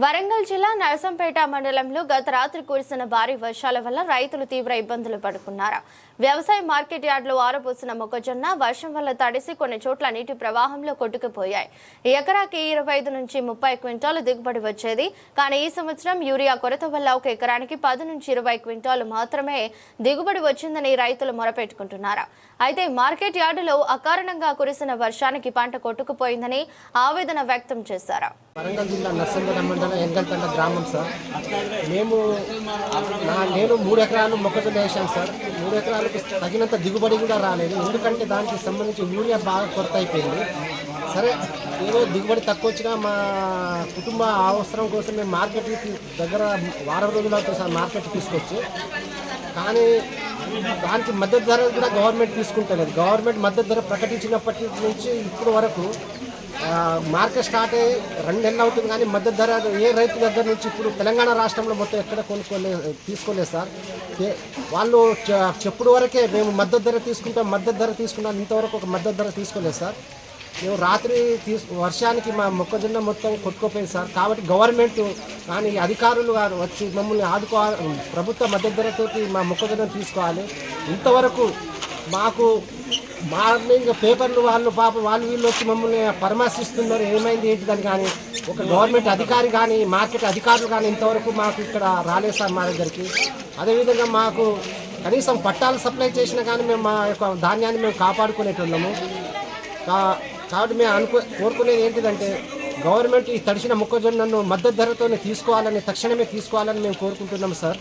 వరంగల్ జిల్లా నరసంపేట మండలంలో గత రాత్రి కురిసిన భారీ వర్షాల వల్ల రైతులు తీవ్ర ఇబ్బందులు పడుతున్నారు. వ్యవసాయ మార్కెట్ యార్డులో ఆరబోసిన మొక్కజొన్న వర్షం వల్ల తడిసి కొన్ని చోట్ల నీటి ప్రవాహంలో కొట్టుకుపోయాయి. ఎకరాకి 25 నుంచి 30 క్వింటాలు దిగుబడి వచ్చేది. కానీ ఈ సంవత్సరం యూరియా కొరత వల్ల ఒక ఎకరానికి 10 నుంచి 20 క్వింటాలు మాత్రమే దిగుబడి వచ్చిందని రైతులు మొరపెట్టుకుంటున్నారు. అయితే మార్కెట్ యార్డులో అకారణంగా కురిసిన వర్షానికి పంట కొట్టుకుపోయిందని ఆవేదన వ్యక్తం చేశారు. వరంగల్ జిల్లా నర్సంపేట మండలం ఎంగల్తండ గ్రామం సార్. నేను 3 ఎకరాలు మొక్కజొన్న వేసాను సార్. 3 ఎకరాలకు తగినంత దిగుబడి కూడా రాలేదు. ఎందుకంటే దానికి సంబంధించి యూరియా బాగా కొరత అయిపోయింది. సరే ఏదో దిగుబడి తక్కువ వచ్చినా మా కుటుంబ అవసరం కోసం మేము మార్కెట్ దగ్గర వారం రోజులు అవుతుంది సార్ మార్కెట్ తీసుకొచ్చి. కానీ దానికి మద్దతు ధర కూడా గవర్నమెంట్ తీసుకుంటలేదు. గవర్నమెంట్ మద్దతు ధర ప్రకటించినప్పటి నుంచి ఇప్పుడు వరకు మార్కెట్ స్టార్ట్ అయ్యి 2 నెలలు అవుతుంది. కానీ మద్దతు ధర ఏ రైతు దగ్గర నుంచి ఇప్పుడు తెలంగాణ రాష్ట్రంలో మొత్తం ఎక్కడ తీసుకోలేదు సార్. వాళ్ళు చెప్పుడు వరకే మేము మద్దతు ధర తీసుకున్నాం, ఇంతవరకు ఒక మద్దతు ధర తీసుకోలేదు సార్. మేము రాత్రి వర్షానికి మా మొక్కజొన్న మొత్తం కొట్టుకోపోయింది సార్. కాబట్టి గవర్నమెంట్ కానీ అధికారులు వచ్చి మమ్మల్ని ఆదుకోవాలి, ప్రభుత్వ మద్దతు ధరతోటి మా మొక్కజొన్న తీసుకోవాలి. ఇంతవరకు మాకు మార్నింగ్ పేపర్లు వాళ్ళు వీళ్ళు వచ్చి మమ్మల్ని పరామర్శిస్తున్నారు, ఏమైంది ఏంటిదని. కానీ ఒక గవర్నమెంట్ అధికారి కానీ మార్కెట్ అధికారులు కానీ ఇంతవరకు మాకు ఇక్కడ రాలేదు సార్ మా దగ్గరికి. అదేవిధంగా మాకు కనీసం పట్టాలు సప్లై చేసినా కానీ మేము మా యొక్క ధాన్యాన్ని మేము కాపాడుకునేటున్నాము. కాబట్టి మేము కోరుకునేది ఏంటిదంటే గవర్నమెంట్ ఈ తడిసిన మొక్కజొన్నను మద్దతు ధరతోనే తక్షణమే తీసుకోవాలని మేము కోరుకుంటున్నాము సార్.